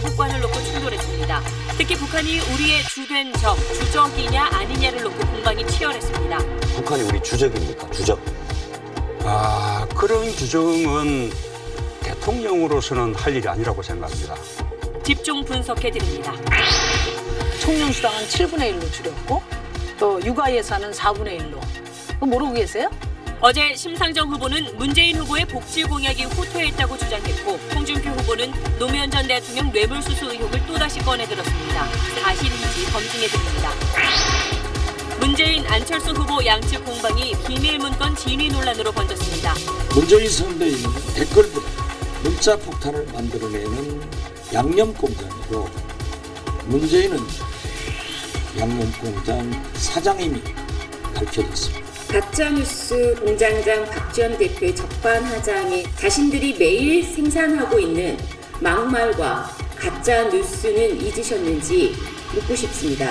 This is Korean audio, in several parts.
대북관을 놓고 충돌했습니다. 특히 북한이 우리의 주된 적, 주적이냐 아니냐를 놓고 공방이 치열했습니다. 북한이 우리 주적입니까? 주적. 그런 규정은 대통령으로서는 할 일이 아니라고 생각합니다. 집중 분석해드립니다. 총련 수당은 7분의 1로 줄였고 또 육아 예산은 4분의 1로. 그거 모르고 계세요? 어제 심상정 후보는 문재인 후보의 복지 공약이 후퇴했다고 주장했고 홍준표 후보는 노무현 전 대통령 뇌물수수 의혹을 또다시 꺼내들었습니다. 사실인지 검증해드립니다. 문재인, 안철수 후보 양측 공방이 비밀 문건 진위 논란으로 번졌습니다. 문재인 선배는 댓글보다 문자 폭탄을 만들어내는 양념공장이고 문재인은 양념공장 사장임이 밝혀졌습니다. 가짜뉴스 공장장 박지원 대표의 적반하장에 자신들이 매일 생산하고 있는 막말과 가짜뉴스는 잊으셨는지 묻고 싶습니다.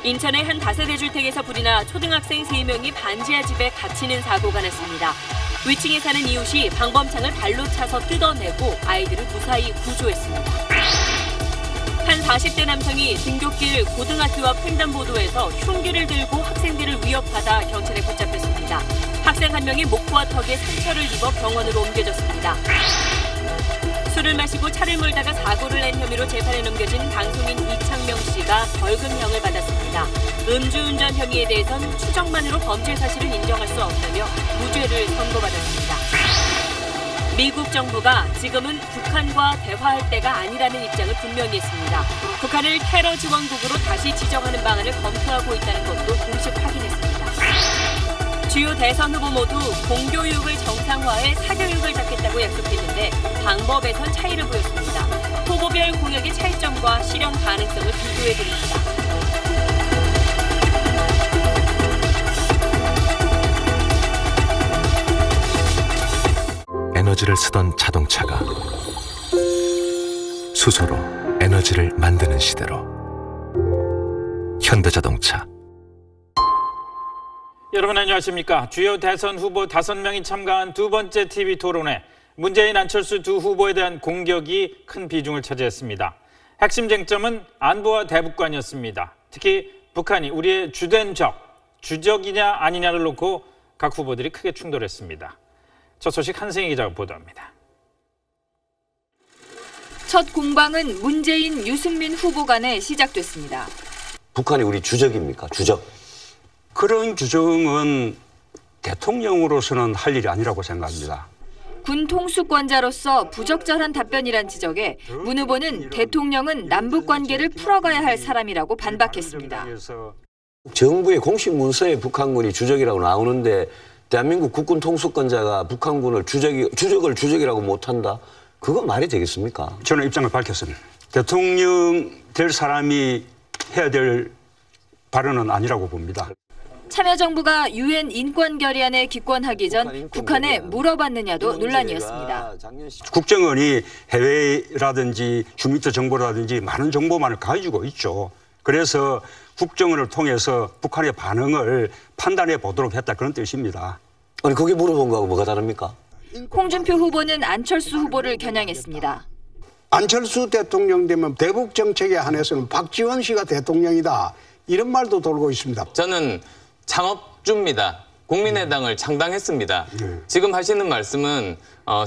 인천의 한 다세대 주택에서 불이 나 초등학생 3명이 반지하 집에 갇히는 사고가 났습니다. 위층에 사는 이웃이 방범창을 발로 차서 뜯어내고 아이들을 무사히 구조했습니다. 한 40대 남성이 등굣길 고등학교 앞 횡단보도에서 흉기를 들고 학생들을 위협하다 경찰에 붙잡혔습니다. 학생 한 명이 목과 턱에 상처를 입어 병원으로 옮겨졌습니다. 술을 마시고 차를 몰다가 사고를 낸 혐의로 재판에 넘겨진 방송인 이창명 씨가 벌금형을 받았습니다. 음주운전 혐의에 대해선 추정만으로 범죄 사실을 인정할 수 없다며 무죄를 선고받았습니다. 미국 정부가 지금은 북한과 대화할 때가 아니라는 입장을 분명히 했습니다. 북한을 테러 지원국으로 다시 지정하는 방안을 검토하고 있다는 것도 공식 확인했습니다. 주요 대선 후보 모두 공교육을 정상화해 사교육을 잡겠다고 약속했는데 방법에선 차이를 보였습니다. 후보별 공약의 차이점과 실현 가능성을 비교해드립니다. 에너지를 쓰던 자동차가 수소로 에너지를 만드는 시대로 현대자동차. 여러분 안녕하십니까. 주요 대선 후보 5명이 참가한 두 번째 TV 토론회. 문재인, 안철수 두 후보에 대한 공격이 큰 비중을 차지했습니다. 핵심 쟁점은 안보와 대북관이었습니다. 특히 북한이 우리의 주된 적, 주적이냐 아니냐를 놓고 각 후보들이 크게 충돌했습니다. 첫 소식 한승희 기자가 보도합니다. 첫 공방은 문재인, 유승민 후보 간에 시작됐습니다. 북한이 우리 주적입니까? 주적. 그런 규정은 대통령으로서는 할 일이 아니라고 생각합니다. 군 통수권자로서 부적절한 답변이란 지적에 문 후보는 대통령은 남북 관계를 풀어가야 할 사람이라고 반박했습니다. 정부의 공식 문서에 북한군이 주적이라고 나오는데 대한민국 국군 통수권자가 북한군을 주적을 주적이라고 못한다? 그거 말이 되겠습니까? 저는 입장을 밝혔습니다. 대통령 될 사람이 해야 될 발언은 아니라고 봅니다. 참여정부가 유엔 인권결의안에 기권하기 전 북한에 물어봤느냐도 논란이었습니다. 국정원이 해외라든지 주민터 정보라든지 많은 정보만을 가지고 있죠. 그래서 국정원을 통해서 북한의 반응을 판단해 보도록 했다, 그런 뜻입니다. 아니 그게 물어본 거하고 뭐가 다릅니까? 홍준표 후보는 안철수 후보를 겨냥했습니다. 안철수 대통령 되면 대북 정책에 한해서는 박지원 씨가 대통령이다, 이런 말도 돌고 있습니다. 저는 창업주입니다. 국민의당을 창당했습니다. 지금 하시는 말씀은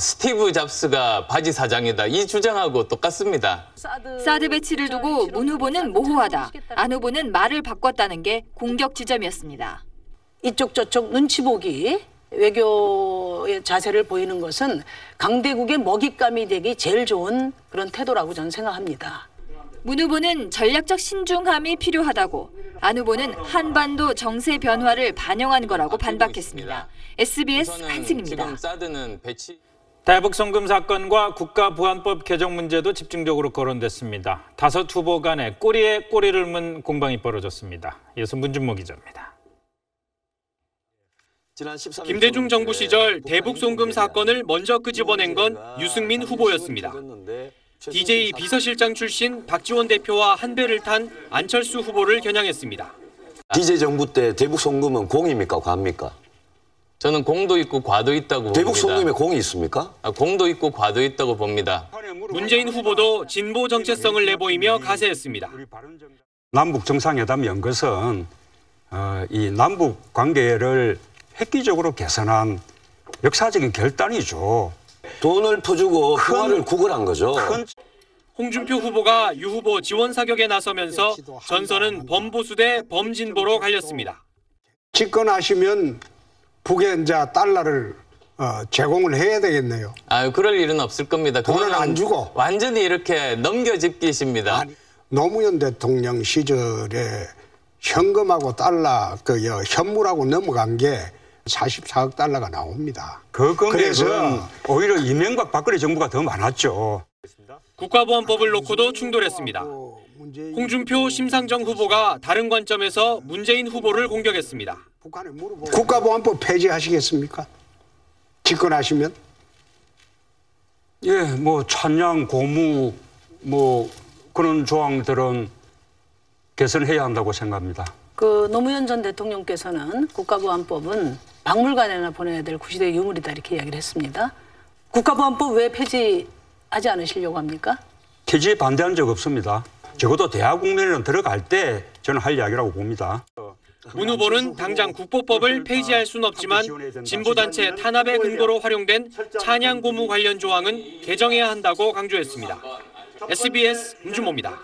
스티브 잡스가 바지 사장이다, 이 주장하고 똑같습니다. 사드 배치를 두고 문 후보는 모호하다, 안 후보는 말을 바꿨다는 게 공격 지점이었습니다. 이쪽 저쪽 눈치 보기 외교의 자세를 보이는 것은 강대국의 먹잇감이 되기 제일 좋은 그런 태도라고 저는 생각합니다. 문 후보는 전략적 신중함이 필요하다고, 안 후보는 한반도 정세 변화를 반영한 거라고 반박했습니다. SBS 한승입니다. 대북 송금 사건과 국가보안법 개정 문제도 집중적으로 거론됐습니다. 5 후보 간에 꼬리에 꼬리를 문 공방이 벌어졌습니다. 이어서 문준모 기자입니다. 김대중 정부 시절 대북 송금 사건을 먼저 끄집어낸 건 유승민 후보였습니다. DJ 비서실장 출신 박지원 대표와 한 배를 탄 안철수 후보를 겨냥했습니다. DJ 정부 때 대북 송금은 공입니까, 과입니까? 저는 공도 있고 과도 있다고 봅니다. 대북 송금에 공이 있습니까? 공도 있고 과도 있다고 봅니다. 문재인 후보도 진보 정체성을 내보이며 가세했습니다. 남북 정상회담 연 것은 이 남북 관계를 획기적으로 개선한 역사적인 결단이죠. 돈을 퍼주고 평화를 구걸한 거죠. 홍준표 후보가 유 후보 지원 사격에 나서면서 전선은 범보수 대 범진보로 갈렸습니다. 집권하시면 북에 이제 달러를 제공을 해야 되겠네요. 그럴 일은 없을 겁니다. 돈을 안 주고 완전히 이렇게 넘겨짚기십니다. 노무현 대통령 시절에 현금하고 달러 현물하고 넘어간 게 44억 달러가 나옵니다. 그 금액은 그래서 오히려 이명박 박근혜 정부가 더 많았죠. 국가보안법을 놓고도 충돌했습니다. 홍준표, 심상정 후보가 다른 관점에서 문재인 후보를 공격했습니다. 국가보안법 폐지하시겠습니까? 집권하시면? 예, 뭐 찬양, 고무, 뭐 그런 조항들은 개선해야 한다고 생각합니다. 노무현 전 대통령께서는 국가보안법은 박물관에나 보내야 될 구시대의 유물이다 이렇게 이야기를 했습니다. 국가보안법 왜 폐지하지 않으시려고 합니까? 폐지에 반대한 적 없습니다. 적어도 대학 국민회는 들어갈 때 저는 할 이야기라고 봅니다. 문 후보는 당장 국보법을 폐지할 수는 없지만 진보단체 탄압의 근거로 활용된 찬양 고무 관련 조항은 개정해야 한다고 강조했습니다. SBS 문준모입니다.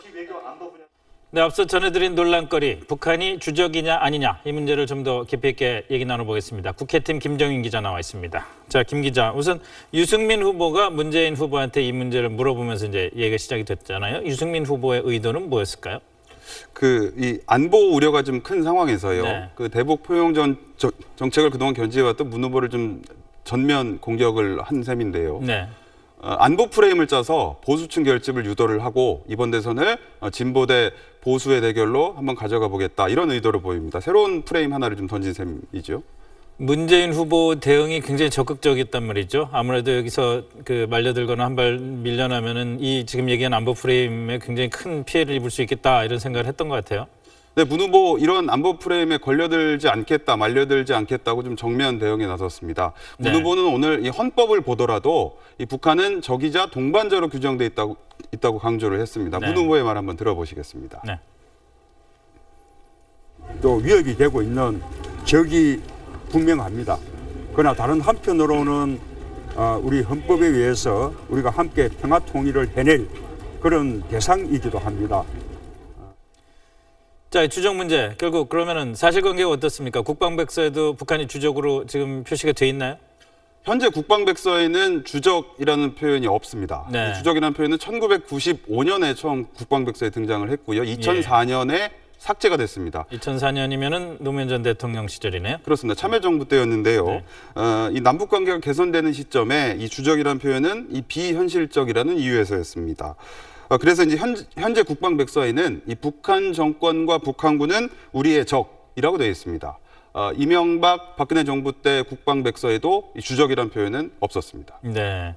네, 앞서 전해드린 논란거리, 북한이 주적이냐 아니냐 이 문제를 좀 더 깊이 있게 얘기 나눠보겠습니다. 국회팀 김정인 기자 나와 있습니다. 자, 김 기자, 우선 유승민 후보가 문재인 후보한테 이 문제를 물어보면서 이제 얘기가 시작이 됐잖아요. 유승민 후보의 의도는 뭐였을까요? 이 안보 우려가 좀 큰 상황에서요. 네. 대북 포용 정책을 그동안 견지해왔던 문 후보를 좀 전면 공격을 한 셈인데요. 네. 안보 프레임을 짜서 보수층 결집을 유도를 하고 이번 대선을 진보 대 보수의 대결로 한번 가져가 보겠다 이런 의도로 보입니다. 새로운 프레임 하나를 좀 던진 셈이죠. 문재인 후보 대응이 굉장히 적극적이었단 말이죠. 아무래도 여기서 말려들거나 한 발 밀려나면은 이 지금 얘기한 안보 프레임에 굉장히 큰 피해를 입을 수 있겠다 이런 생각을 했던 것 같아요. 네, 문 후보 이런 안보 프레임에 걸려들지 않겠다, 말려들지 않겠다고 좀 정면 대응에 나섰습니다. 문 네. 후보는 오늘 이 헌법을 보더라도 이 북한은 적이자 동반자로 규정돼 있다고 강조를 했습니다. 네. 문 후보의 말 한번 들어보시겠습니다. 네. 또 위협이 되고 있는 적이 분명합니다. 그러나 다른 한편으로는 우리 헌법에 의해서 우리가 함께 평화 통일을 해낼 그런 대상이기도 합니다. 자, 주적 문제 결국 그러면은 사실관계가 어떻습니까? 국방백서에도 북한이 주적으로 지금 표시가 돼 있나요? 현재 국방백서에는 주적이라는 표현이 없습니다. 네. 주적이라는 표현은 1995년에 처음 국방백서에 등장을 했고요. 2004년에 삭제가 됐습니다. 2004년이면은 노무현 전 대통령 시절이네요. 그렇습니다. 참여정부 때였는데요. 네. 이 남북관계가 개선되는 시점에 이 주적이라는 표현은 이 비현실적이라는 이유에서였습니다. 그래서 이제 현재 국방백서에는 이 북한 정권과 북한군은 우리의 적이라고 되어 있습니다. 이명박, 박근혜 정부 때 국방백서에도 이 주적이라는 표현은 없었습니다. 네.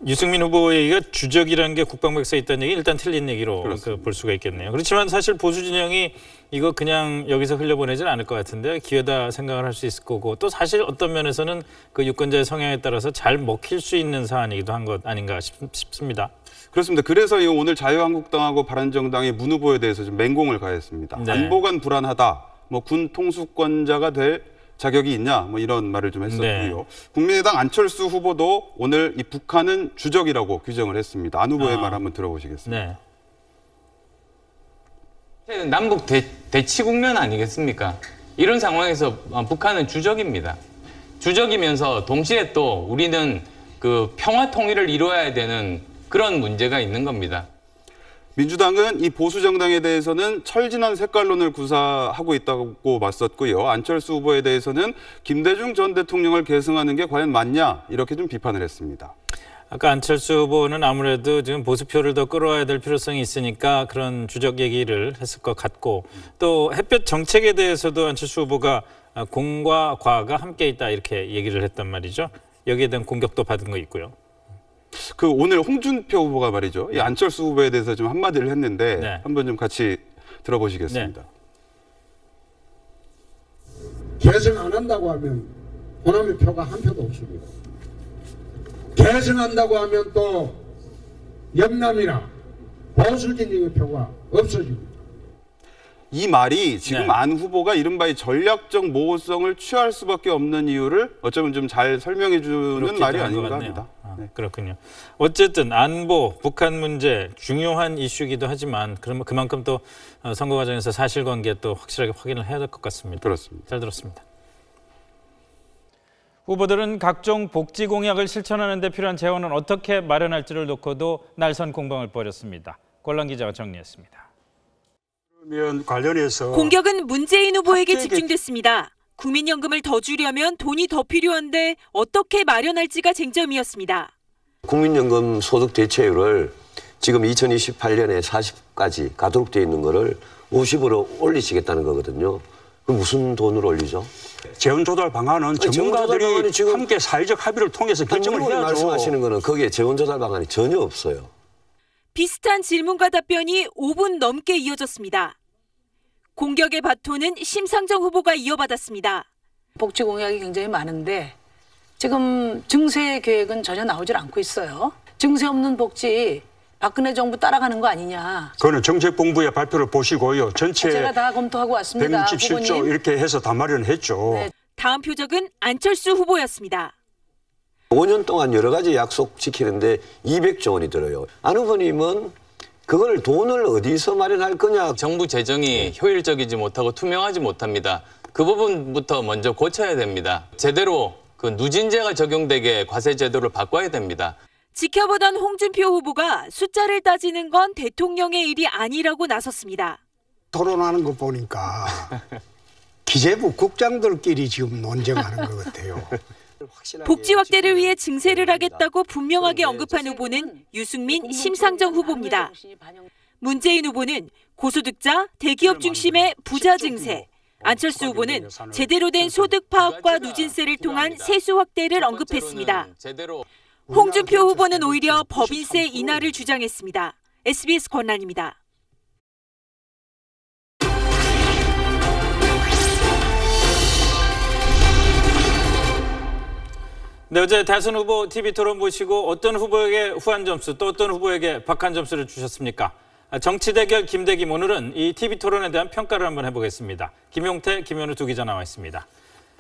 유승민 후보 얘기가 주적이라는 게 국방백서에 있다는 얘기 일단 틀린 얘기로 볼 수가 있겠네요. 그렇지만 사실 보수 진영이 이거 그냥 여기서 흘려보내지는 않을 것 같은데 기회다 생각을 할 수 있을 거고 또 사실 어떤 면에서는 그 유권자의 성향에 따라서 잘 먹힐 수 있는 사안이기도 한 것 아닌가 싶습니다. 그렇습니다. 그래서 오늘 자유한국당하고 바른정당이 문 후보에 대해서 좀 맹공을 가했습니다. 네. 안보관 불안하다, 군 통수권자가 될 자격이 있냐, 이런 말을 좀 했었고요. 네. 국민의당 안철수 후보도 오늘 이 북한은 주적이라고 규정을 했습니다. 안 후보의 말 한번 들어보시겠습니다. 네. 남북 대치 국면 아니겠습니까? 이런 상황에서 북한은 주적입니다. 주적이면서 동시에 또 우리는 평화 통일을 이루어야 되는 그런 문제가 있는 겁니다. 민주당은 이 보수 정당에 대해서는 철진한 색깔론을 구사하고 있다고 맞섰고요. 안철수 후보에 대해서는 김대중 전 대통령을 계승하는 게 과연 맞냐 이렇게 좀 비판을 했습니다. 아까 안철수 후보는 아무래도 지금 보수표를 더 끌어와야 될 필요성이 있으니까 그런 주적 얘기를 했을 것 같고 또 햇볕 정책에 대해서도 안철수 후보가 공과 과가 함께 있다 이렇게 얘기를 했단 말이죠. 여기에 대한 공격도 받은 거 있고요. 오늘 홍준표 후보가 말이죠. 이 안철수 후보에 대해서 좀 한마디를 했는데 네. 한번 좀 같이 들어보시겠습니다. 개정 안 한다고 하면 호남의 표가 한 표도 없습니다. 개정한다고 하면 또 영남이나 보수진영의 표가 없어집니다. 이 말이 지금 네. 안 후보가 이른바 이 전략적 모호성을 취할 수밖에 없는 이유를 어쩌면 좀 잘 설명해 주는 말이 아닌가 합니다. 네. 그렇군요. 어쨌든 안보, 북한 문제 중요한 이슈이기도 하지만 그만큼 또 선거 과정에서 사실관계 또 확실하게 확인을 해야 될 것 같습니다. 그렇습니다. 잘 들었습니다. 후보들은 각종 복지 공약을 실천하는 데 필요한 재원은 어떻게 마련할지를 놓고도 날선 공방을 벌였습니다. 권란 기자가 정리했습니다. 그러면 관련해서 공격은 문재인 후보에게 합계계- 집중됐습니다. 국민연금을 더 주려면 돈이 더 필요한데 어떻게 마련할지가 쟁점이었습니다. 국민연금 소득 대체율을 지금 2028년에 40까지 가도록 되어 있는 거를 50으로 올리시겠다는 거거든요. 그럼 무슨 돈으로 올리죠? 재원 조달 방안은 재원 조달 전문가들이 방안이 지금 함께 사회적 합의를 통해서 결정을 한국이 해야죠. 말씀하시는 거는 거기에 재원 조달 방안이 전혀 없어요. 비슷한 질문과 답변이 5분 넘게 이어졌습니다. 공격의 바톤은 심상정 후보가 이어받았습니다. 복지 공약이 굉장히 많은데 지금 증세 계획은 전혀 나오질 않고 있어요. 증세 없는 복지 박근혜 정부 따라가는 거 아니냐. 그거는 정책본부의 발표를 보시고요. 전체 제가 다 검토하고 왔습니다. 167조 후보님. 이렇게 해서 다 마련했죠. 네. 다음 표적은 안철수 후보였습니다. 5년 동안 여러 가지 약속 지키는데 200조 원이 들어요. 안 후보님은 그걸 돈을 어디서 마련할 거냐. 정부 재정이 효율적이지 못하고 투명하지 못합니다. 그 부분부터 먼저 고쳐야 됩니다. 제대로 그 누진제가 적용되게 과세 제도를 바꿔야 됩니다. 지켜보던 홍준표 후보가 숫자를 따지는 건 대통령의 일이 아니라고 나섰습니다. 토론하는 거 보니까 기재부 국장들끼리 지금 논쟁하는 것 같아요. 복지 확대를 위해 증세를 하겠다고 분명하게 언급한 후보는 유승민, 심상정 후보입니다. 문재인 후보는 고소득자, 대기업 중심의 부자 증세, 안철수 후보는 제대로 된 소득 파악과 누진세를 통한 세수 확대를 언급했습니다. 홍준표 후보는 오히려 법인세 인하를 주장했습니다. SBS 권란입니다. 네, 어제 대선 후보 TV 토론 보시고 어떤 후보에게 후한 점수 또 어떤 후보에게 박한 점수를 주셨습니까? 정치 대결 김대김, 오늘은 이 TV 토론에 대한 평가를 한번 해보겠습니다. 김용태, 김현우 두 기자 나와 있습니다.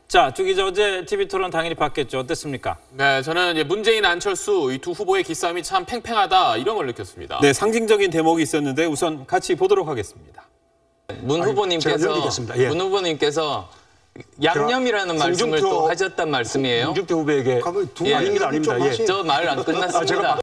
자, 두 기자 어제 TV 토론 당연히 봤겠죠. 어땠습니까? 네, 저는 문재인, 안철수 이 두 후보의 기싸움이 참 팽팽하다 이런 걸 느꼈습니다. 네, 상징적인 대목이 있었는데 우선 같이 보도록 하겠습니다. 문 후보님께서 양념이라는 말씀을 또 하셨단 말씀이에요. 홍준표 후보에게 아닙니다. 예. 저 말 안 끝났습니다.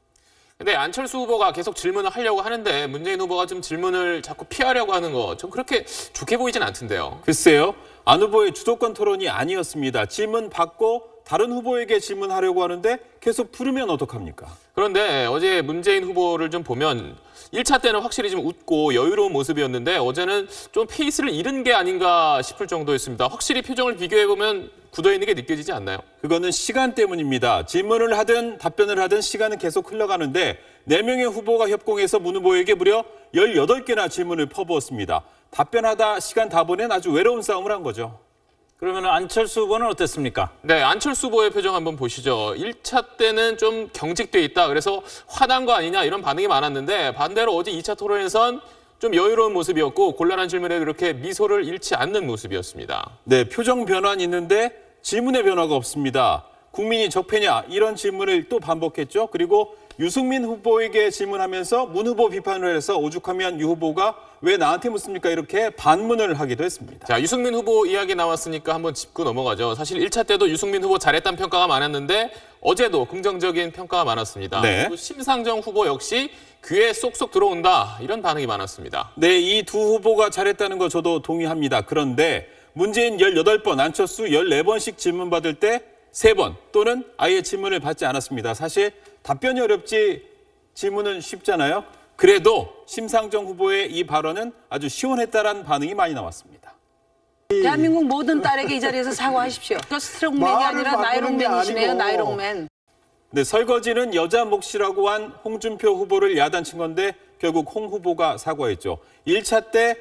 근데 안철수 후보가 계속 질문을 하려고 하는데 문재인 후보가 좀 질문을 자꾸 피하려고 하는 거 좀 그렇게 좋게 보이진 않던데요. 글쎄요. 안 후보의 주도권 토론이 아니었습니다. 질문 받고 다른 후보에게 질문하려고 하는데 계속 부르면 어떡합니까? 그런데 어제 문재인 후보를 좀 보면 1차 때는 확실히 좀 웃고 여유로운 모습이었는데 어제는 좀 페이스를 잃은 게 아닌가 싶을 정도였습니다. 확실히 표정을 비교해보면 굳어있는 게 느껴지지 않나요? 그거는 시간 때문입니다. 질문을 하든 답변을 하든 시간은 계속 흘러가는데 4명의 후보가 협공해서 문 후보에게 무려 18개나 질문을 퍼부었습니다. 답변하다 시간 다 보낸 아주 외로운 싸움을 한 거죠. 그러면 안철수 후보는 어땠습니까? 네, 안철수 후보의 표정 한번 보시죠. 1차 때는 좀 경직돼 있다. 그래서 화난 거 아니냐 이런 반응이 많았는데 반대로 어제 2차 토론에선 좀 여유로운 모습이었고 곤란한 질문에 그렇게 미소를 잃지 않는 모습이었습니다. 네, 표정 변화는 있는데 질문의 변화가 없습니다. 국민이 적폐냐 이런 질문을 또 반복했죠. 그리고 유승민 후보에게 질문하면서 문 후보 비판을 해서 오죽하면 유 후보가 왜 나한테 묻습니까? 이렇게 반문을 하기도 했습니다. 자, 유승민 후보 이야기 나왔으니까 한번 짚고 넘어가죠. 사실 1차 때도 유승민 후보 잘했다는 평가가 많았는데 어제도 긍정적인 평가가 많았습니다. 네. 그리고 심상정 후보 역시 귀에 쏙쏙 들어온다 이런 반응이 많았습니다. 네, 이 두 후보가 잘했다는 거 저도 동의합니다. 그런데 문재인 18번, 안철수 14번씩 질문 받을 때 3번 또는 아예 질문을 받지 않았습니다. 사실 답변이 어렵지 질문은 쉽잖아요. 그래도 심상정 후보의 이 발언은 아주 시원했다라는 반응이 많이 나왔습니다. 대한민국 모든 딸에게 이 자리에서 사과하십시오. 스트롱맨이 아니라 나이롱맨이시네요. 나이롱맨. 네, 설거지는 여자 몫이라고 한 홍준표 후보를 야단친 건데 결국 홍 후보가 사과했죠. 1차 때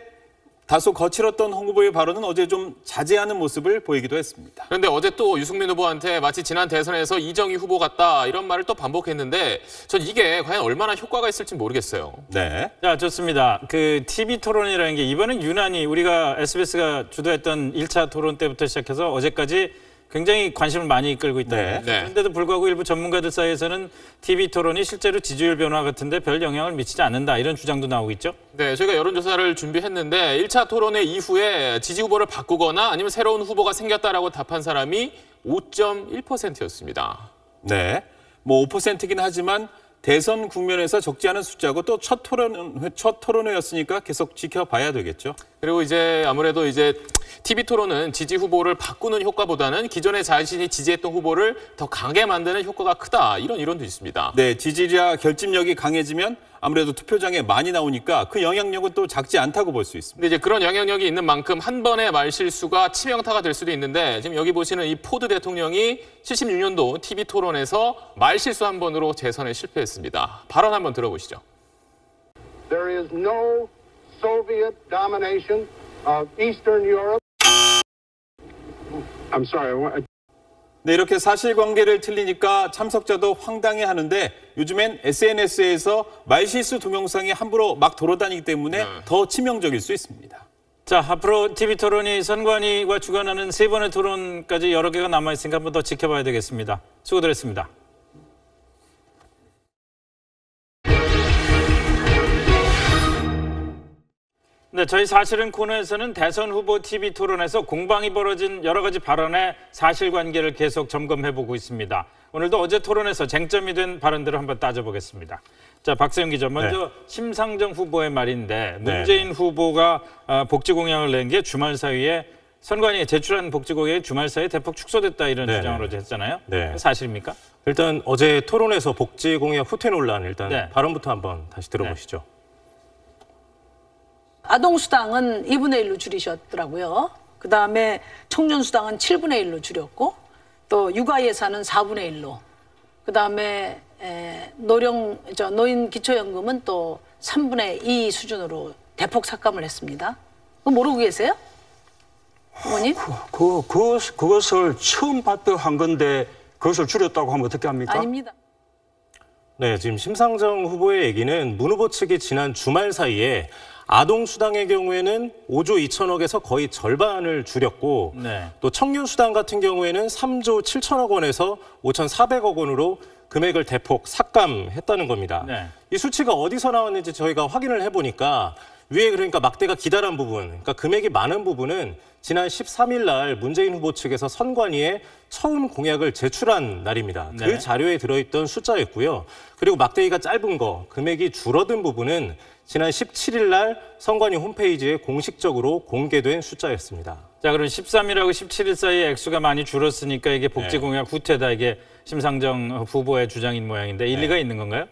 다소 거칠었던 홍 후보의 발언은 어제 좀 자제하는 모습을 보이기도 했습니다. 그런데 어제 또 유승민 후보한테 마치 지난 대선에서 이정희 후보 같다 이런 말을 또 반복했는데 전 이게 과연 얼마나 효과가 있을지 모르겠어요. 네. 자, 좋습니다. 그 TV 토론이라는 게 이번엔 유난히 우리가 SBS가 주도했던 1차 토론 때부터 시작해서 어제까지 굉장히 관심을 많이 끌고 있다. 네. 그런데도 불구하고 일부 전문가들 사이에서는 TV 토론이 실제로 지지율 변화 같은데 별 영향을 미치지 않는다. 이런 주장도 나오고 있죠. 네, 저희가 여론조사를 준비했는데 1차 토론회 이후에 지지 후보를 바꾸거나 아니면 새로운 후보가 생겼다라고 답한 사람이 5.1%였습니다. 네. 뭐 5%긴 하지만 대선 국면에서 적지 않은 숫자고 또 첫 토론회였으니까 계속 지켜봐야 되겠죠. 그리고 이제 아무래도 이제 TV 토론은 지지 후보를 바꾸는 효과보다는 기존에 자신이 지지했던 후보를 더 강하게 만드는 효과가 크다. 이런 이론도 있습니다. 네, 지지자 결집력이 강해지면 아무래도 투표장에 많이 나오니까 그 영향력은 또 작지 않다고 볼 수 있습니다. 근데 이제 그런 영향력이 있는 만큼 한 번의 말실수가 치명타가 될 수도 있는데 지금 여기 보시는 이 포드 대통령이 76년도 TV 토론에서 말실수 한 번으로 재선에 실패했습니다. 발언 한번 들어보시죠. There is no Soviet domination of Eastern Europe. I'm sorry. 네, 이렇게 사실관계를 틀리니까 참석자도 황당해하는데 요즘엔 SNS에서 말실수 동영상이 함부로 막 돌아다니기 때문에 더 치명적일 수 있습니다. 자, 앞으로 TV 토론이 선관위가 주관하는 3번의 토론까지 여러 개가 남아있으니까 한번 더 지켜봐야 되겠습니다. 수고들 했습니다. 네, 저희 사실은 코너에서는 대선 후보 TV 토론에서 공방이 벌어진 여러 가지 발언의 사실관계를 계속 점검해보고 있습니다. 오늘도 어제 토론에서 쟁점이 된 발언들을 한번 따져보겠습니다. 자, 박세영 기자, 먼저 심상정 후보의 말인데 문재인 후보가 복지 공약을 낸 게 주말 사이에 선관위에 제출한 복지 공약이 주말 사이에 대폭 축소됐다 이런 주장을 어제 했잖아요. 네. 사실입니까? 일단 어제 토론에서 복지 공약 후퇴 논란 일단 발언부터 한번 다시 들어보시죠. 아동수당은 2분의 1로 줄이셨더라고요. 그다음에 청년수당은 7분의 1로 줄였고 또 육아예산은 4분의 1로 그다음에 노인 기초연금은 또 3분의 2 수준으로 대폭 삭감을 했습니다. 그거 모르고 계세요? 어머님? 그것을 처음 발표한 건데 그것을 줄였다고 하면 어떻게 합니까? 아닙니다. 네, 지금 심상정 후보의 얘기는 문 후보 측이 지난 주말 사이에 아동수당의 경우에는 5조 2천억에서 거의 절반을 줄였고 또 청년수당 같은 경우에는 3조 7천억 원에서 5,400억 원으로 금액을 대폭 삭감했다는 겁니다. 이 수치가 어디서 나왔는지 저희가 확인을 해보니까 위에 그러니까 막대가 기다란 부분, 그러니까 금액이 많은 부분은 지난 13일 날 문재인 후보 측에서 선관위에 처음 공약을 제출한 날입니다. 그 자료에 들어있던 숫자였고요. 그리고 막대기가 짧은 거, 금액이 줄어든 부분은 지난 17일 날 선관위 홈페이지에 공식적으로 공개된 숫자였습니다. 자, 그럼 13일하고 17일 사이에 액수가 많이 줄었으니까 이게 복지 공약 후퇴다. 이게 심상정 후보의 주장인 모양인데 일리가 있는 건가요?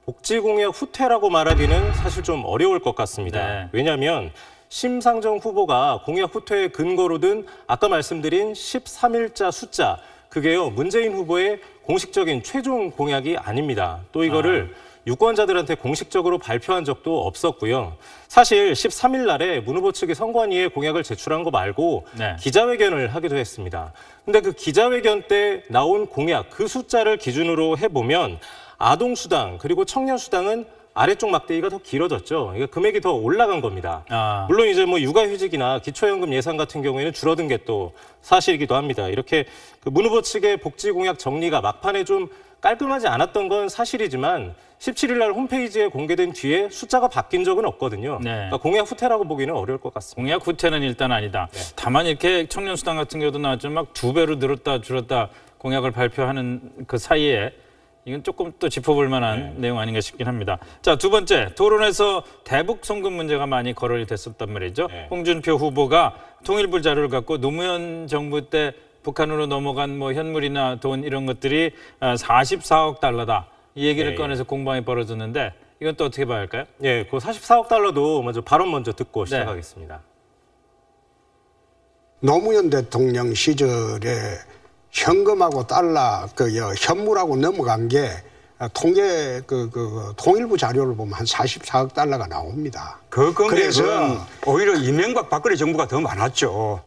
복지 공약 후퇴라고 말하기는 사실 좀 어려울 것 같습니다. 왜냐하면 심상정 후보가 공약 후퇴의 근거로 든 아까 말씀드린 13일자 숫자, 그게요 문재인 후보의 공식적인 최종 공약이 아닙니다. 또 이거를 유권자들한테 공식적으로 발표한 적도 없었고요. 사실 13일 날에 문 후보 측이 선관위에 공약을 제출한 거 말고 기자회견을 하기도 했습니다. 근데 그 기자회견 때 나온 공약, 그 숫자를 기준으로 해보면 아동수당 그리고 청년수당은 아래쪽 막대기가 더 길어졌죠. 그러니까 금액이 더 올라간 겁니다. 물론 이제 뭐 육아휴직이나 기초연금 예산 같은 경우에는 줄어든 게 또 사실이기도 합니다. 이렇게 그 문 후보 측의 복지 공약 정리가 막판에 좀 깔끔하지 않았던 건 사실이지만 17일 날 홈페이지에 공개된 뒤에 숫자가 바뀐 적은 없거든요. 그러니까 공약 후퇴라고 보기는 어려울 것 같습니다. 공약 후퇴는 일단 아니다. 다만 이렇게 청년수당 같은 경우도 나왔지만 막 2배로 늘었다 줄었다 공약을 발표하는 그 사이에 이건 조금 또 짚어볼 만한 내용 아닌가 싶긴 합니다. 자, 두 번째, 토론에서 대북 송금 문제가 많이 거론이 됐었단 말이죠. 홍준표 후보가 통일부 자료를 갖고 노무현 정부 때 북한으로 넘어간 뭐 현물이나 돈 이런 것들이 44억 달러다. 이 얘기를 꺼내서 공방이 벌어졌는데 이건 또 어떻게 봐야 할까요? 예, 그 44억 달러도 먼저 발언 먼저 듣고 시작하겠습니다. 노무현 대통령 시절에 현금하고 달러, 현물하고 넘어간 게 통계 통일부 자료를 보면 한 44억 달러가 나옵니다. 그 금액은 그래서 오히려 이명박 박근혜 정부가 더 많았죠.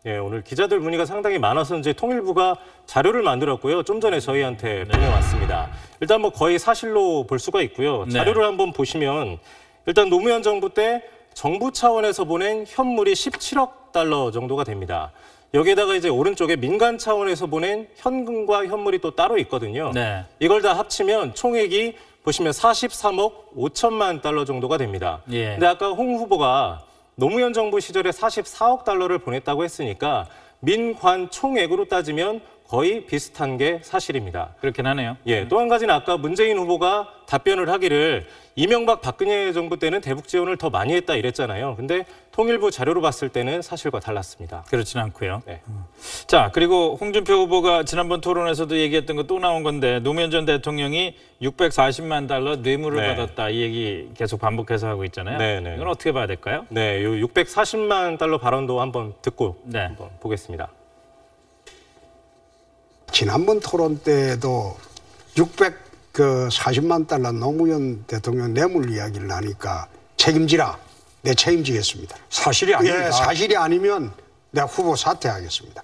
예, 오늘 기자들 문의가 상당히 많아서 이제 통일부가 자료를 만들었고요. 좀 전에 저희한테 보내왔습니다. 일단 뭐 거의 사실로 볼 수가 있고요. 자료를 한번 보시면 일단 노무현 정부 때 정부 차원에서 보낸 현물이 17억 달러 정도가 됩니다. 여기에다가 이제 오른쪽에 민간 차원에서 보낸 현금과 현물이 또 따로 있거든요. 이걸 다 합치면 총액이 보시면 43억 5천만 달러 정도가 됩니다. 근데 아까 홍 후보가 노무현 정부 시절에 44억 달러를 보냈다고 했으니까 민관 총액으로 따지면 거의 비슷한 게 사실입니다. 그렇긴 하네요. 예, 또 한 가지는 아까 문재인 후보가 답변을 하기를 이명박 박근혜 정부 때는 대북 지원을 더 많이 했다 이랬잖아요. 근데 통일부 자료로 봤을 때는 사실과 달랐습니다. 그렇진 않고요. 자, 그리고 홍준표 후보가 지난번 토론에서도 얘기했던 거 또 나온 건데 노무현 전 대통령이 640만 달러 뇌물을 받았다 이 얘기 계속 반복해서 하고 있잖아요. 이건 어떻게 봐야 될까요? 네, 요 640만 달러 발언도 한번 듣고 한번 보겠습니다. 지난번 토론 때도 640만 달러 노무현 대통령 뇌물 이야기를 하니까 책임지라. 내 책임지겠습니다. 사실이 아닙니다. 예, 사실이 아니면 내가 후보 사퇴하겠습니다.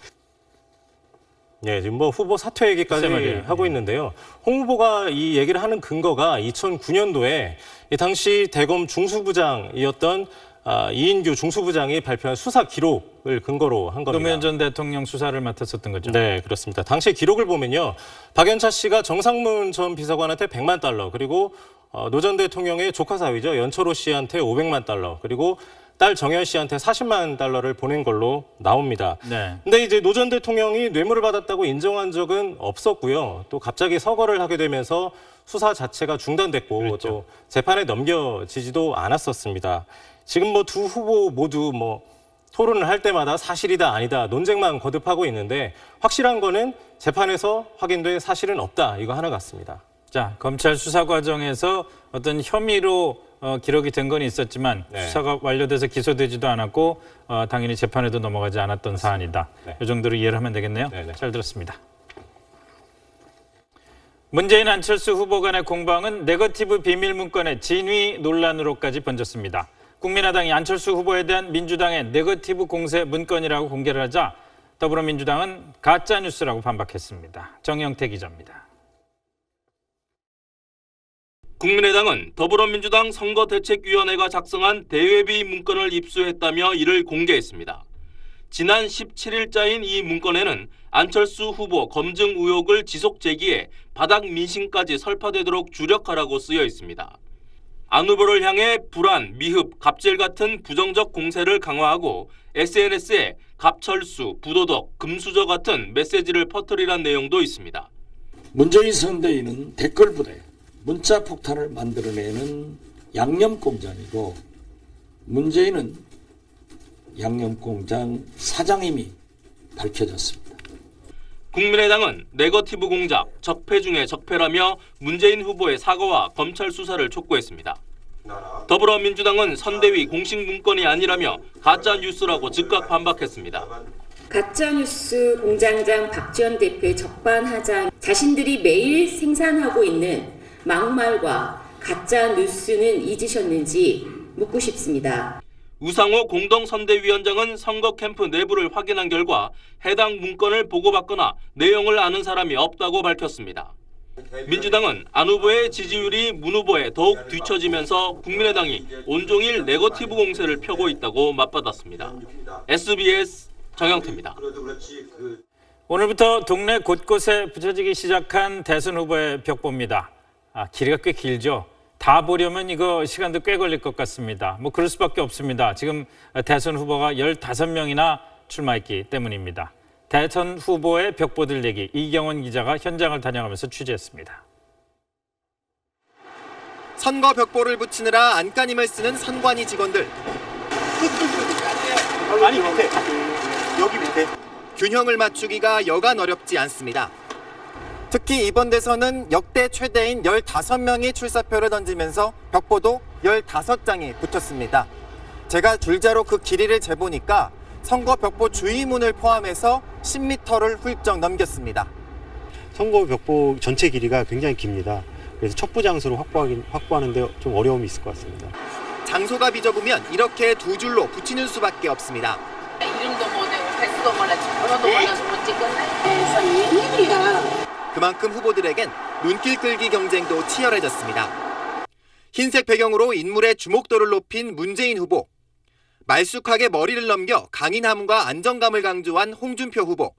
예, 지금 뭐 후보 사퇴 얘기까지 하고 있는데요. 홍 후보가 이 얘기를 하는 근거가 2009년도에 이 당시 대검 중수부장이었던 이인규 중수부장이 발표한 수사 기록을 근거로 한 겁니다. 노무현 전 대통령 수사를 맡았었던 거죠? 네, 그렇습니다. 당시 기록을 보면요. 박연차 씨가 정상문 전 비서관한테 100만 달러, 그리고 노 전 대통령의 조카 사위죠. 연철호 씨한테 500만 달러, 그리고 딸 정연 씨한테 40만 달러를 보낸 걸로 나옵니다. 근데 이제 노 전 대통령이 뇌물을 받았다고 인정한 적은 없었고요. 또 갑자기 서거를 하게 되면서 수사 자체가 중단됐고 또 재판에 넘겨지지도 않았었습니다. 지금 뭐 두 후보 모두 뭐 토론을 할 때마다 사실이다 아니다 논쟁만 거듭하고 있는데 확실한 거는 재판에서 확인된 사실은 없다 이거 하나 같습니다. 자, 검찰 수사 과정에서 어떤 혐의로 기록이 된 건 있었지만 수사가 완료돼서 기소되지도 않았고 당연히 재판에도 넘어가지 않았던 사안이다. 이 정도로 이해를 하면 되겠네요. 잘 들었습니다. 문재인 안철수 후보 간의 공방은 네거티브 비밀 문건의 진위 논란으로까지 번졌습니다. 국민의당이 안철수 후보에 대한 민주당의 네거티브 공세 문건이라고 공개를 하자 더불어민주당은 가짜뉴스라고 반박했습니다. 정영태 기자입니다. 국민의당은 더불어민주당 선거대책위원회가 작성한 대외비 문건을 입수했다며 이를 공개했습니다. 지난 17일자인 이 문건에는 안철수 후보 검증 의혹을 지속 제기해 바닥 민심까지 설파되도록 주력하라고 쓰여 있습니다. 안 후보를 향해 불안, 미흡, 갑질 같은 부정적 공세를 강화하고 SNS에 갑철수, 부도덕, 금수저 같은 메시지를 퍼뜨리란 내용도 있습니다. 문재인 선대위는 댓글 부대, 문자 폭탄을 만들어내는 양념공장이고 문재인은 양념공장 사장임이 밝혀졌습니다. 국민의당은 네거티브 공작, 적폐 중에 적폐라며 문재인 후보의 사과와 검찰 수사를 촉구했습니다. 더불어민주당은 선대위 공식 문건이 아니라며 가짜 뉴스라고 즉각 반박했습니다. 가짜뉴스 공장장 박지원 대표의 적반하장, 자신들이 매일 생산하고 있는 막말과 가짜뉴스는 잊으셨는지 묻고 싶습니다. 우상호 공동선대위원장은 선거 캠프 내부를 확인한 결과 해당 문건을 보고받거나 내용을 아는 사람이 없다고 밝혔습니다. 민주당은 안 후보의 지지율이 문 후보에 더욱 뒤처지면서 국민의당이 온종일 네거티브 공세를 펴고 있다고 맞받았습니다. SBS 정영태입니다. 오늘부터 동네 곳곳에 붙여지기 시작한 대선 후보의 벽보입니다. 길이가 꽤 길죠. 다 보려면 이거 시간도 꽤 걸릴 것 같습니다. 뭐 그럴 수밖에 없습니다. 지금 대선 후보가 15명이나 출마했기 때문입니다. 대선 후보의 벽보들 얘기 이경원 기자가 현장을 다녀가면서 취재했습니다. 선거 벽보를 붙이느라 안간힘을 쓰는 선관위 직원들. 아니 밑에, 여기 밑에. 균형을 맞추기가 여간 어렵지 않습니다. 특히 이번 대선은 역대 최대인 15명이 출사표를 던지면서 벽보도 15장이 붙었습니다. 제가 줄자로 그 길이를 재보니까 선거 벽보 주의문을 포함해서 10m를 훌쩍 넘겼습니다. 선거 벽보 전체 길이가 굉장히 깁니다. 그래서 첩부 장소를 확보하는데 좀 어려움이 있을 것 같습니다. 장소가 비좁으면 이렇게 두 줄로 붙이는 수밖에 없습니다. 이름도 못 외우고 백수도 몰라서 번호도 몰라서 못 찍겠네. 웬일이야. 그만큼 후보들에겐 눈길 끌기 경쟁도 치열해졌습니다. 흰색 배경으로 인물의 주목도를 높인 문재인 후보, 말쑥하게 머리를 넘겨 강인함과 안정감을 강조한 홍준표 후보,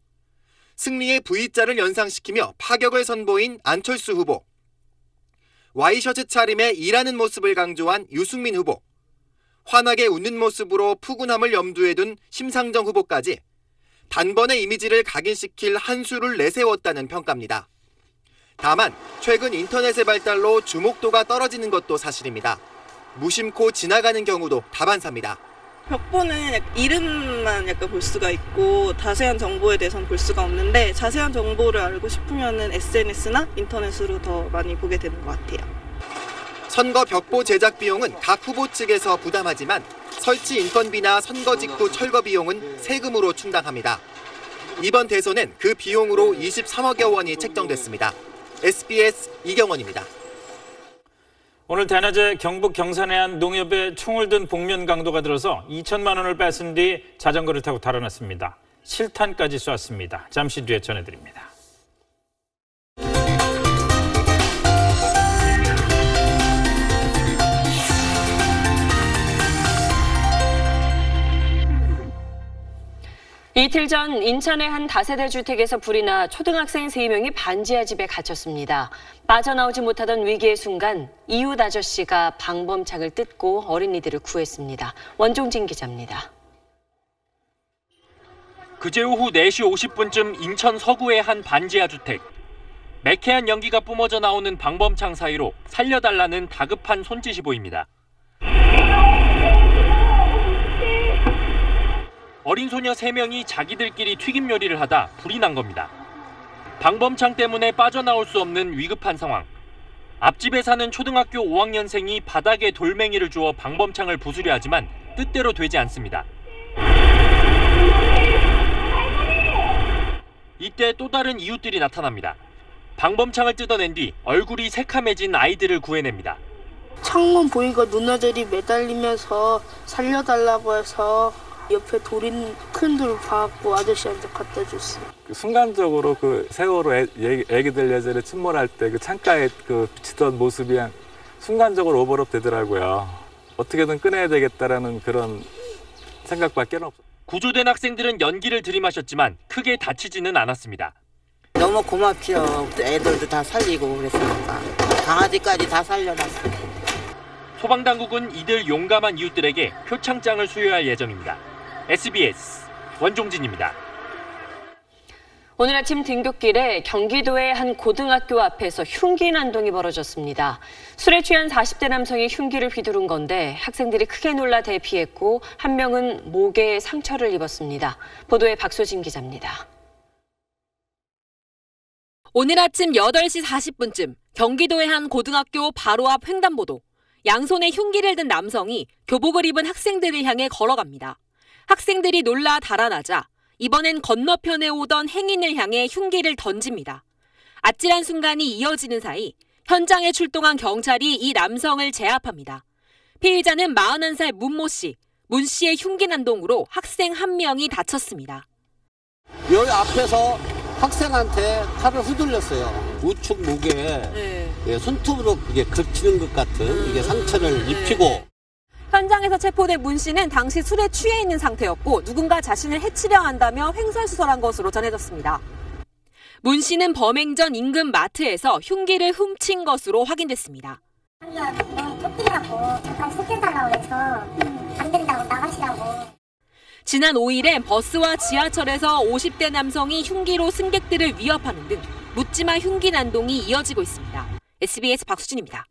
승리의 V자를 연상시키며 파격을 선보인 안철수 후보, 와이셔츠 차림에 일하는 모습을 강조한 유승민 후보, 환하게 웃는 모습으로 푸근함을 염두에 둔 심상정 후보까지 단번에 이미지를 각인시킬 한 수를 내세웠다는 평가입니다. 다만 최근 인터넷의 발달로 주목도가 떨어지는 것도 사실입니다. 무심코 지나가는 경우도 다반사입니다. 벽보는 이름만 약간 볼 수가 있고 자세한 정보에 대해서는 볼 수가 없는데 자세한 정보를 알고 싶으면은 SNS나 인터넷으로 더 많이 보게 되는 것 같아요. 선거 벽보 제작 비용은 각 후보 측에서 부담하지만 설치 인건비나 선거 직후 철거 비용은 세금으로 충당합니다. 이번 대선엔 그 비용으로 23억여 원이 책정됐습니다. SBS 이경원입니다. 오늘 대낮에 경북 경산의 한 농협에 총을 든 복면 강도가 들어서 2천만 원을 뺏은 뒤 자전거를 타고 달아났습니다. 실탄까지 쐈습니다. 잠시 뒤에 전해드립니다. 이틀 전 인천의 한 다세대 주택에서 불이 나 초등학생 3명이 반지하 집에 갇혔습니다. 빠져나오지 못하던 위기의 순간 이웃 아저씨가 방범창을 뜯고 어린이들을 구했습니다. 원종진 기자입니다. 그제 오후 4시 50분쯤 인천 서구의 한 반지하 주택. 매캐한 연기가 뿜어져 나오는 방범창 사이로 살려달라는 다급한 손짓이 보입니다. 어린 소녀 3명이 자기들끼리 튀김 요리를 하다 불이 난 겁니다. 방범창 때문에 빠져나올 수 없는 위급한 상황. 앞집에 사는 초등학교 5학년생이 바닥에 돌멩이를 주워 방범창을 부수려 하지만 뜻대로 되지 않습니다. 이때 또 다른 이웃들이 나타납니다. 방범창을 뜯어낸 뒤 얼굴이 새카매진 아이들을 구해냅니다. 창문 보이고 누나들이 매달리면서 살려달라고 해서 옆에 큰 돌 봐갖고 아저씨한테 갖다 줬어요. 순간적으로 그 세월호 애기들 예전에 침몰할 때 그 창가에 그 비치던 모습이 순간적으로 오버랩 되더라고요. 어떻게든 꺼내야 되겠다라는 그런 생각밖에 없어요. 구조된 학생들은 연기를 들이마셨지만 크게 다치지는 않았습니다. 너무 고맙죠. 애들도 다 살리고 그랬으니까. 강아지까지 다 살려놨어요. 소방당국은 이들 용감한 이웃들에게 표창장을 수여할 예정입니다. SBS 원종진입니다. 오늘 아침 등굣길에 경기도의 한 고등학교 앞에서 흉기 난동이 벌어졌습니다. 술에 취한 40대 남성이 흉기를 휘두른 건데 학생들이 크게 놀라 대피했고 한 명은 목에 상처를 입었습니다. 보도에 박소진 기자입니다. 오늘 아침 8시 40분쯤 경기도의 한 고등학교 바로 앞 횡단보도. 양손에 흉기를 든 남성이 교복을 입은 학생들을 향해 걸어갑니다. 학생들이 놀라 달아나자 이번엔 건너편에 오던 행인을 향해 흉기를 던집니다. 아찔한 순간이 이어지는 사이 현장에 출동한 경찰이 이 남성을 제압합니다. 피의자는 41살 문모 씨. 문 씨의 흉기 난동으로 학생 1명이 다쳤습니다. 여기 앞에서 학생한테 칼을 휘둘렸어요. 우측 목에 손톱으로 이게 긁히는 것 같은 이게 상처를 입히고. 현장에서 체포된 문 씨는 당시 술에 취해 있는 상태였고 누군가 자신을 해치려 한다며 횡설수설한 것으로 전해졌습니다. 문 씨는 범행 전 인근 마트에서 흉기를 훔친 것으로 확인됐습니다. 지난 5일엔 버스와 지하철에서 50대 남성이 흉기로 승객들을 위협하는 등 묻지마 흉기 난동이 이어지고 있습니다. SBS 박수진입니다.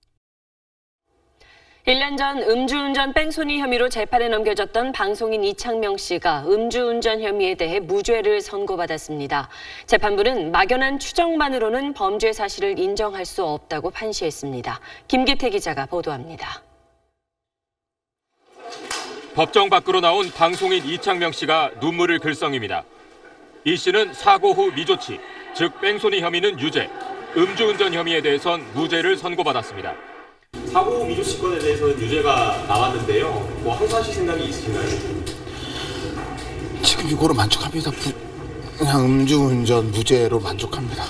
1년 전 음주운전 뺑소니 혐의로 재판에 넘겨졌던 방송인 이창명 씨가 음주운전 혐의에 대해 무죄를 선고받았습니다. 재판부는 막연한 추정만으로는 범죄 사실을 인정할 수 없다고 판시했습니다. 김기태 기자가 보도합니다. 법정 밖으로 나온 방송인 이창명 씨가 눈물을 글썽입니다. 이 씨는 사고 후 미조치, 즉 뺑소니 혐의는 유죄, 음주운전 혐의에 대해선 무죄를 선고받았습니다. 사고 미조씨 건에 대해서는 유죄가 나왔는데요. 뭐 항소하실 생각이 있으신가요? 지금 이거로 만족합니다. 그냥 음주운전 무죄로 만족합니다.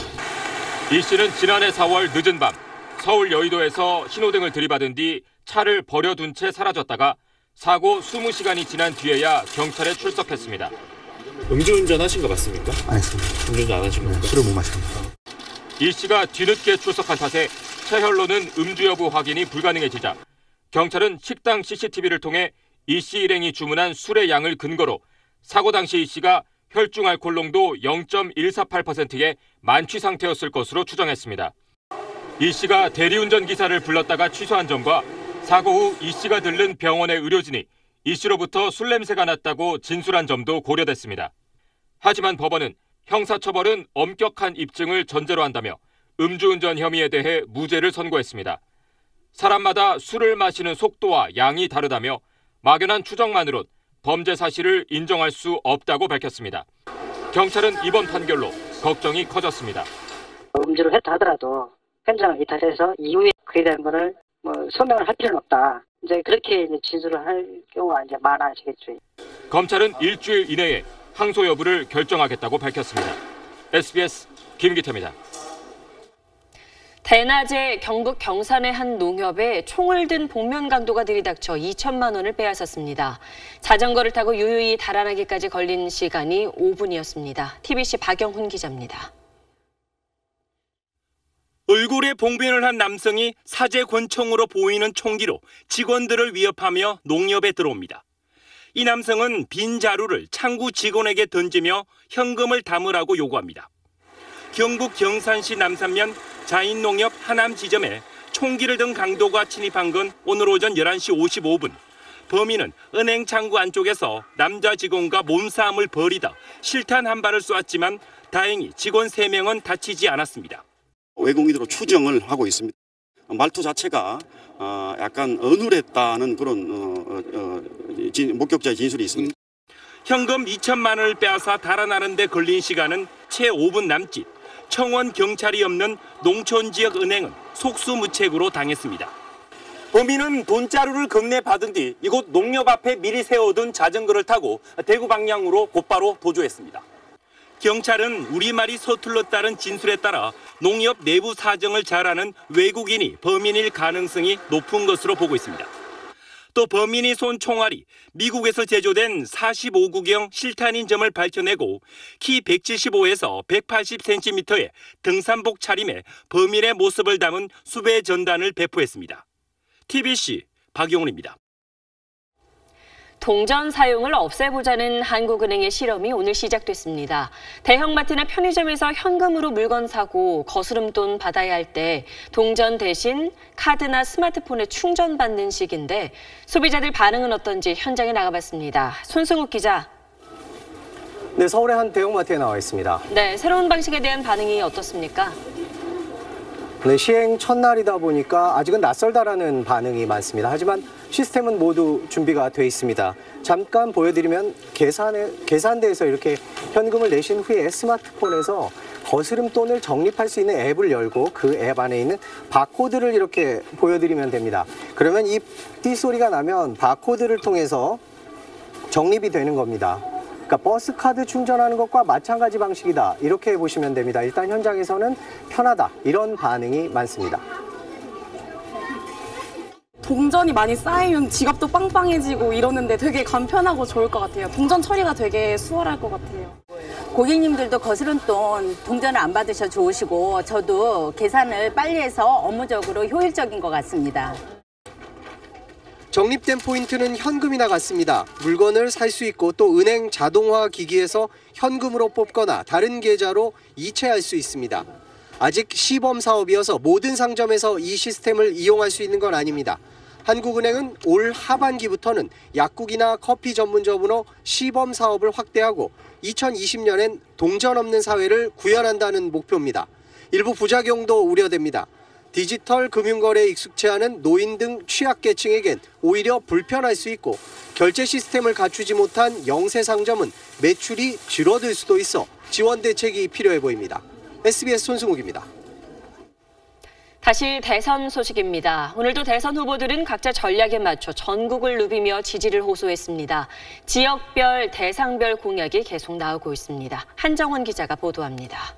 이 씨는 지난해 4월 늦은 밤 서울 여의도에서 신호등을 들이받은 뒤 차를 버려둔 채 사라졌다가 사고 20시간이 지난 뒤에야 경찰에 출석했습니다. 음주운전 하신 거 맞습니까? 안 했습니다. 음주운전 안 하신 겁니까? 술을 못 마십니다. 이 씨가 뒤늦게 출석한 탓에 체혈로는 음주 여부 확인이 불가능해지자 경찰은 식당 CCTV를 통해 이 씨 일행이 주문한 술의 양을 근거로 사고 당시 이 씨가 혈중 알코올 농도 0.148%의 만취 상태였을 것으로 추정했습니다. 이 씨가 대리운전 기사를 불렀다가 취소한 점과 사고 후 이 씨가 들른 병원의 의료진이 이 씨로부터 술 냄새가 났다고 진술한 점도 고려됐습니다. 하지만 법원은 형사처벌은 엄격한 입증을 전제로 한다며 음주운전 혐의에 대해 무죄를 선고했습니다. 사람마다 술을 마시는 속도와 양이 다르다며 막연한 추정만으론 범죄 사실을 인정할 수 없다고 밝혔습니다. 경찰은 이번 판결로 걱정이 커졌습니다. 음주를 했다 하더라도 현장을 이탈해서 이후에 그에 대한 것을 소명을 할 필요는 없다. 이제 그렇게 진술을 할 경우가 이제 많아지겠죠. 검찰은 일주일 이내에 항소 여부를 결정하겠다고 밝혔습니다. SBS 김기태입니다. 대낮에 경북 경산의 한 농협에 총을 든 복면 강도가 들이닥쳐 2천만 원을 빼앗았습니다. 자전거를 타고 유유히 달아나기까지 걸린 시간이 5분이었습니다. TBC 박영훈 기자입니다. 얼굴에 봉변을 한 남성이 사제 권총으로 보이는 총기로 직원들을 위협하며 농협에 들어옵니다. 이 남성은 빈 자루를 창구 직원에게 던지며 현금을 담으라고 요구합니다. 경북 경산시 남산면 자인농협 하남 지점에 총기를 든 강도가 침입한 건 오늘 오전 11시 55분. 범인은 은행 창구 안쪽에서 남자 직원과 몸싸움을 벌이다 실탄 한 발을 쏘았지만 다행히 직원 3명은 다치지 않았습니다. 외국인으로 추정을 하고 있습니다. 말투 자체가 약간 어눌했다는 그런 목격자의 진술이 있습니다. 현금 2천만 원을 빼앗아 달아나는 데 걸린 시간은 채 5분 남짓. 청원 경찰이 없는 농촌 지역 은행은 속수무책으로 당했습니다. 범인은 돈자루를 건네받은 뒤 이곳 농협 앞에 미리 세워둔 자전거를 타고 대구 방향으로 곧바로 도주했습니다. 경찰은 우리말이 서툴렀다는 진술에 따라 농협 내부 사정을 잘 아는 외국인이 범인일 가능성이 높은 것으로 보고 있습니다. 또 범인이 쏜 총알이 미국에서 제조된 45구경 실탄인 점을 밝혀내고 키 175에서 180cm의 등산복 차림에 범인의 모습을 담은 수배 전단을 배포했습니다. TBC 박영훈입니다. 동전 사용을 없애보자는 한국은행의 실험이 오늘 시작됐습니다. 대형마트나 편의점에서 현금으로 물건 사고 거스름돈 받아야 할 때 동전 대신 카드나 스마트폰에 충전받는 식인데 소비자들 반응은 어떤지 현장에 나가봤습니다. 손승욱 기자. 네, 서울의 한 대형마트에 나와 있습니다. 네, 새로운 방식에 대한 반응이 어떻습니까? 네, 시행 첫날이다 보니까 아직은 낯설다라는 반응이 많습니다. 하지만 시스템은 모두 준비가 돼 있습니다. 잠깐 보여드리면 계산대에서 이렇게 현금을 내신 후에 스마트폰에서 거스름돈을 적립할 수 있는 앱을 열고 그 앱 안에 있는 바코드를 이렇게 보여드리면 됩니다. 그러면 이 띠 소리가 나면 바코드를 통해서 적립이 되는 겁니다. 그러니까 버스카드 충전하는 것과 마찬가지 방식이다. 이렇게 보시면 됩니다. 일단 현장에서는 편하다. 이런 반응이 많습니다. 동전이 많이 쌓이면 지갑도 빵빵해지고 이러는데 되게 간편하고 좋을 것 같아요. 동전 처리가 되게 수월할 것 같아요. 고객님들도 거스름돈 동전을 안 받으셔 좋으시고 저도 계산을 빨리 해서 업무적으로 효율적인 것 같습니다. 적립된 포인트는 현금이나 같습니다. 물건을 살 수 있고 또 은행 자동화 기기에서 현금으로 뽑거나 다른 계좌로 이체할 수 있습니다. 아직 시범 사업이어서 모든 상점에서 이 시스템을 이용할 수 있는 건 아닙니다. 한국은행은 올 하반기부터는 약국이나 커피 전문점으로 시범 사업을 확대하고 2020년엔 동전 없는 사회를 구현한다는 목표입니다. 일부 부작용도 우려됩니다. 디지털 금융거래에 익숙치 않은 노인 등 취약계층에겐 오히려 불편할 수 있고 결제 시스템을 갖추지 못한 영세 상점은 매출이 줄어들 수도 있어 지원 대책이 필요해 보입니다. SBS 손승욱입니다. 다시 대선 소식입니다. 오늘도 대선 후보들은 각자 전략에 맞춰 전국을 누비며 지지를 호소했습니다. 지역별, 대상별 공약이 계속 나오고 있습니다. 한정원 기자가 보도합니다.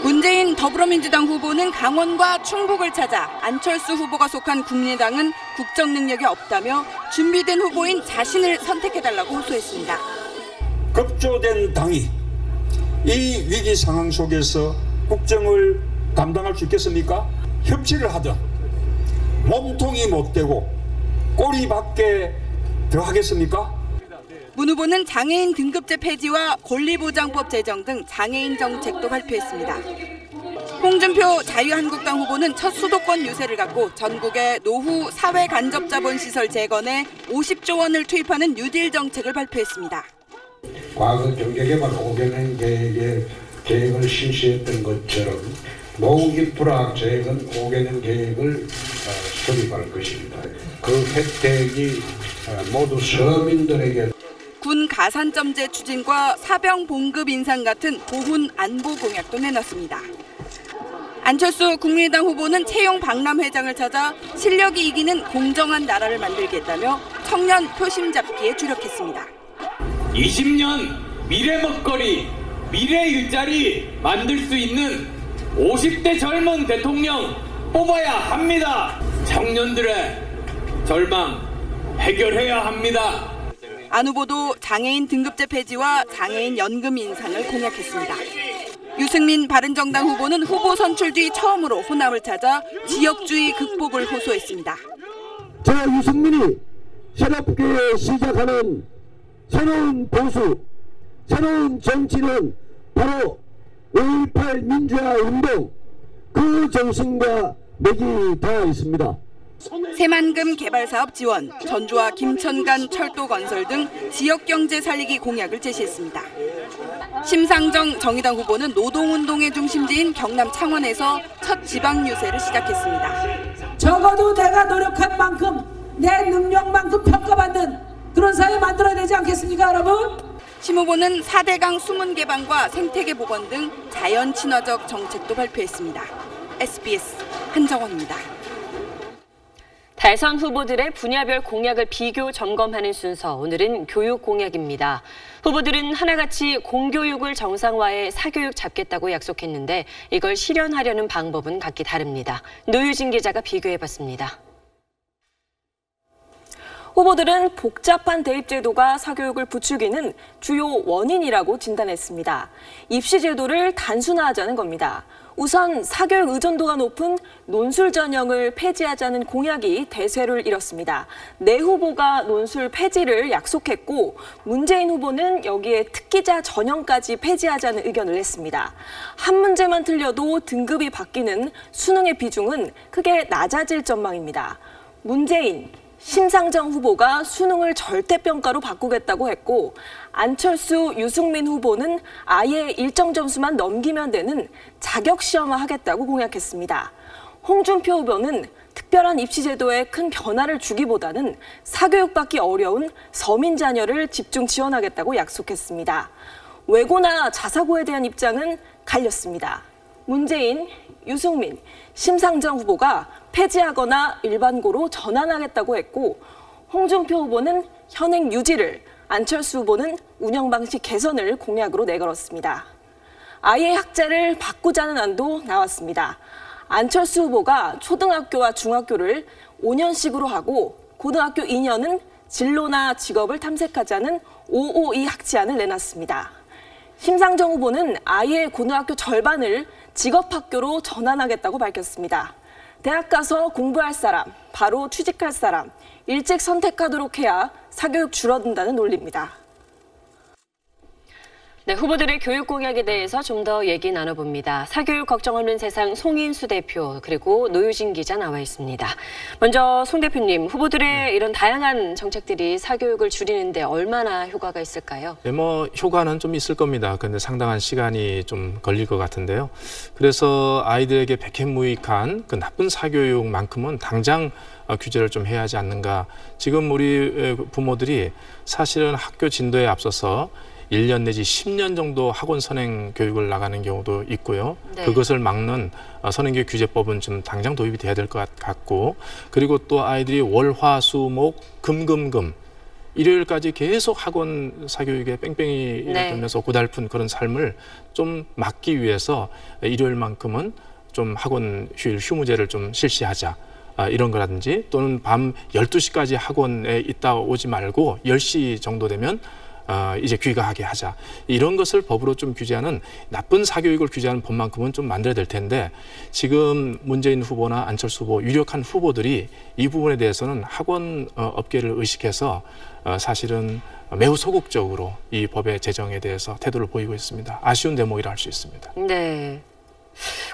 문재인 더불어민주당 후보는 강원과 충북을 찾아 안철수 후보가 속한 국민의당은 국정 능력이 없다며 준비된 후보인 자신을 선택해달라고 호소했습니다. 급조된 당이 이 위기 상황 속에서 국정을 감당할 수 있겠습니까? 협치를 하든 몸통이 못 되고 꼬리밖에 더 하겠습니까? 문 후보는 장애인 등급제 폐지와 권리보장법 제정 등 장애인 정책도 발표했습니다. 홍준표 자유한국당 후보는 첫 수도권 유세를 갖고 전국의 노후 사회 간접 자본 시설 재건에 50조 원을 투입하는 뉴딜 정책을 발표했습니다. 과거 경제개발 5개년 계획을 실시했던 것처럼 노후 인프라 계획은 5개년 계획을 수립할 것입니다. 그 혜택이 모두 서민들에게 군 가산점제 추진과 사병 봉급 인상 같은 보훈 안보 공약도 내놨습니다. 안철수 국민의당 후보는 채용 박람회장을 찾아 실력이 이기는 공정한 나라를 만들겠다며 청년 표심 잡기에 주력했습니다. 20년 미래 먹거리, 미래 일자리 만들 수 있는 50대 젊은 대통령 뽑아야 합니다. 청년들의 절망 해결해야 합니다. 안 후보도 장애인 등급제 폐지와 장애인 연금 인상을 공약했습니다. 유승민 바른정당 후보는 후보 선출 뒤 처음으로 호남을 찾아 지역주의 극복을 호소했습니다. 저 유승민이 새롭게 시작하는 새로운 보수, 새로운 정치는 바로 5.18 민주화 운동, 그 정신과 맥이 닿아 있습니다. 새만금 개발사업 지원, 전주와 김천 간 철도 건설 등 지역경제 살리기 공약을 제시했습니다. 심상정 정의당 후보는 노동운동의 중심지인 경남 창원에서 첫 지방 유세를 시작했습니다. 적어도 내가 노력한 만큼 내 능력만큼 평가받는 그런 사회 만들어야 되지 않겠습니까, 여러분? 심 후보는 4대강 수문 개방과 생태계 복원 등 자연 친화적 정책도 발표했습니다. SBS 한정원입니다. 대선 후보들의 분야별 공약을 비교 점검하는 순서, 오늘은 교육 공약입니다. 후보들은 하나같이 공교육을 정상화해 사교육 잡겠다고 약속했는데 이걸 실현하려는 방법은 각기 다릅니다. 노유진 기자가 비교해봤습니다. 후보들은 복잡한 대입제도가 사교육을 부추기는 주요 원인이라고 진단했습니다. 입시제도를 단순화하자는 겁니다. 우선 사교육 의존도가 높은 논술 전형을 폐지하자는 공약이 대세를 이뤘습니다. 네 후보가 논술 폐지를 약속했고 문재인 후보는 여기에 특기자 전형까지 폐지하자는 의견을 냈습니다. 한 문제만 틀려도 등급이 바뀌는 수능의 비중은 크게 낮아질 전망입니다. 문재인, 심상정 후보가 수능을 절대평가로 바꾸겠다고 했고 안철수, 유승민 후보는 아예 일정 점수만 넘기면 되는 자격시험화 하겠다고 공약했습니다. 홍준표 후보는 특별한 입시제도에 큰 변화를 주기보다는 사교육받기 어려운 서민 자녀를 집중 지원하겠다고 약속했습니다. 외고나 자사고에 대한 입장은 갈렸습니다. 문재인, 유승민, 심상정 후보가 폐지하거나 일반고로 전환하겠다고 했고 홍준표 후보는 현행 유지를, 안철수 후보는 운영 방식 개선을 공약으로 내걸었습니다. 아예 학제를 바꾸자는 안도 나왔습니다. 안철수 후보가 초등학교와 중학교를 5년씩으로 하고 고등학교 2년은 진로나 직업을 탐색하자는 552 학제안을 내놨습니다. 심상정 후보는 아예 고등학교 절반을 직업학교로 전환하겠다고 밝혔습니다. 대학 가서 공부할 사람, 바로 취직할 사람, 일찍 선택하도록 해야 사교육 줄어든다는 논리입니다. 네, 후보들의 교육 공약에 대해서 좀 더 얘기 나눠봅니다. 사교육 걱정 없는 세상 송인수 대표 그리고 노유진 기자 나와 있습니다. 먼저 송 대표님, 후보들의 이런 다양한 정책들이 사교육을 줄이는데 얼마나 효과가 있을까요? 네, 효과는 좀 있을 겁니다. 그런데 상당한 시간이 좀 걸릴 것 같은데요. 그래서 아이들에게 백해무익한 그 나쁜 사교육만큼은 당장 규제를 좀 해야 하지 않는가. 지금 우리 부모들이 사실은 학교 진도에 앞서서 1년 내지 10년 정도 학원 선행 교육을 나가는 경우도 있고요. 네. 그것을 막는 선행교육 규제법은 좀 당장 도입이 돼야 될 것 같고, 그리고 또 아이들이 월, 화, 수, 목, 금 일요일까지 계속 학원 사교육에 뺑뺑이 돌면서 고달픈 그런 삶을 좀 막기 위해서 일요일만큼은 좀 학원 휴일 휴무제를 좀 실시하자. 이런 거라든지, 또는 밤 12시까지 학원에 있다 오지 말고 10시 정도 되면 이제 귀가하게 하자. 이런 것을 법으로 좀 규제하는, 나쁜 사교육을 규제하는 법만큼은 좀 만들어야 될 텐데, 지금 문재인 후보나 안철수 후보, 유력한 후보들이 이 부분에 대해서는 학원 업계를 의식해서 사실은 매우 소극적으로 이 법의 제정에 대해서 태도를 보이고 있습니다. 아쉬운 대목이라 할 수 있습니다. 네.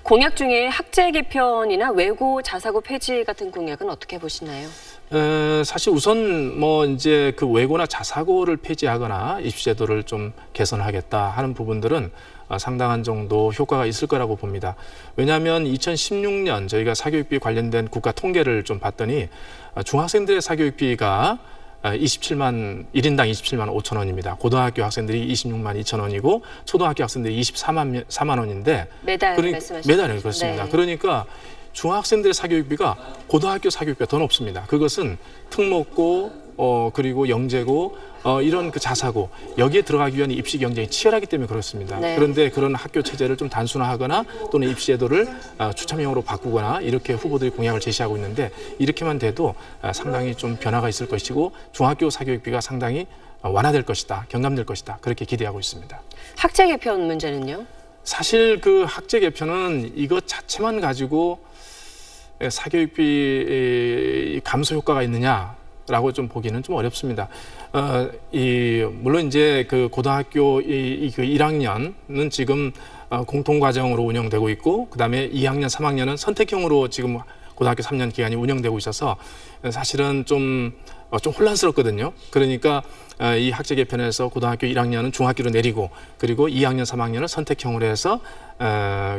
공약 중에 학제 개편이나 외고 자사고 폐지 같은 공약은 어떻게 보시나요? 사실 우선 뭐 이제 그 외고나 자사고를 폐지하거나 입시제도를 좀 개선하겠다 하는 부분들은 상당한 정도 효과가 있을 거라고 봅니다. 왜냐하면 2016년 저희가 사교육비 관련된 국가 통계를 좀 봤더니 중학생들의 사교육비가 1인당 27만 5천 원입니다. 고등학교 학생들이 26만 2천 원이고 초등학교 학생들이 24만 원인데 매달 말씀하시죠? 매달에 그렇습니다. 네. 그러니까 중학생들의 사교육비가 고등학교 사교육비가 더 높습니다. 그것은 특목고 그리고 영재고 이런 그 자사고 여기에 들어가기 위한 입시 경쟁이 치열하기 때문에 그렇습니다. 네. 그런데 그런 학교 체제를 좀 단순화하거나 또는 입시제도를 추첨형으로 바꾸거나 이렇게 후보들이 공약을 제시하고 있는데, 이렇게만 돼도 상당히 좀 변화가 있을 것이고 중학교 사교육비가 상당히 완화될 것이다, 경감될 것이다, 그렇게 기대하고 있습니다. 학제 개편 문제는요? 사실 그 학제 개편은 이것 자체만 가지고 사교육비 감소 효과가 있느냐라고 좀 보기는 좀 어렵습니다. 물론 이제 그 고등학교 그 1학년은 지금 공통과정으로 운영되고 있고, 그다음에 2학년, 3학년은 선택형으로 지금 고등학교 3년 기간이 운영되고 있어서 사실은 좀 혼란스럽거든요. 그러니까 이 학제 개편에서 고등학교 1학년은 중학교로 내리고, 그리고 2학년, 3학년을 선택형으로 해서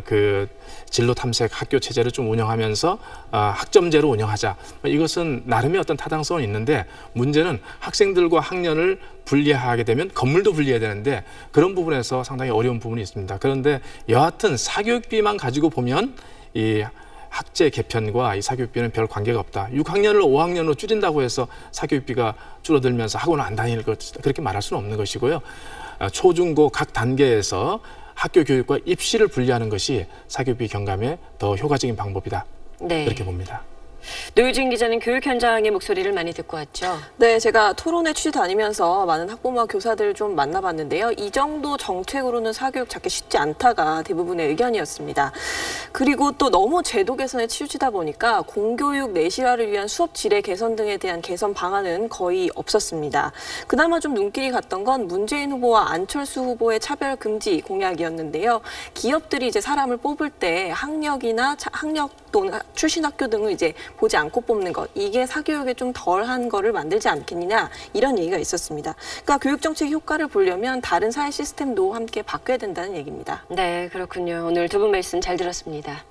그 진로 탐색 학교 체제를 좀 운영하면서 학점제로 운영하자. 이것은 나름의 어떤 타당성은 있는데, 문제는 학생들과 학년을 분리하게 되면 건물도 분리해야 되는데 그런 부분에서 상당히 어려운 부분이 있습니다. 그런데 여하튼 사교육비만 가지고 보면 이 학제 개편과 이 사교육비는 별 관계가 없다. 6학년을 5학년으로 줄인다고 해서 사교육비가 줄어들면서 학원을 안 다닐 것, 그렇게 말할 수는 없는 것이고요. 초중고 각 단계에서 학교 교육과 입시를 분리하는 것이 사교육비 경감에 더 효과적인 방법이다. 네. 그렇게 봅니다. 노유진 기자는 교육 현장의 목소리를 많이 듣고 왔죠? 네, 제가 토론회 취재 다니면서 많은 학부모와 교사들 좀 만나봤는데요. 이 정도 정책으로는 사교육 잡기 쉽지 않다가 대부분의 의견이었습니다. 그리고 또 너무 제도 개선에 치우치다 보니까 공교육 내실화를 위한 수업 질의 개선 등에 대한 개선 방안은 거의 없었습니다. 그나마 좀 눈길이 갔던 건 문재인 후보와 안철수 후보의 차별 금지 공약이었는데요. 기업들이 이제 사람을 뽑을 때 학력이나 학력 또는 출신 학교 등을 이제 보지 않고 뽑는 것, 이게 사교육에 좀 덜한 거를 만들지 않겠느냐, 이런 얘기가 있었습니다. 그러니까 교육정책 효과를 보려면 다른 사회 시스템도 함께 바뀌어야 된다는 얘기입니다. 네, 그렇군요. 오늘 두 분 말씀 잘 들었습니다.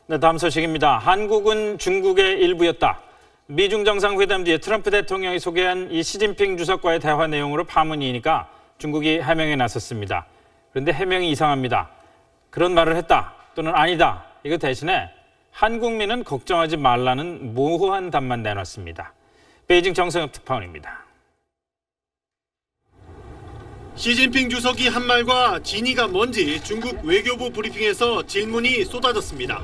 네, 다음 소식입니다. 한국은 중국의 일부였다. 미중 정상회담 뒤에 트럼프 대통령이 소개한 이 시진핑 주석과의 대화 내용으로 파문이니까 중국이 해명에 나섰습니다. 그런데 해명이 이상합니다. 그런 말을 했다 또는 아니다, 이거 대신에 한국민은 걱정하지 말라는 모호한 답만 내놨습니다. 베이징 정성엽 특파원입니다. 시진핑 주석이 한 말과 진위가 뭔지 중국 외교부 브리핑에서 질문이 쏟아졌습니다.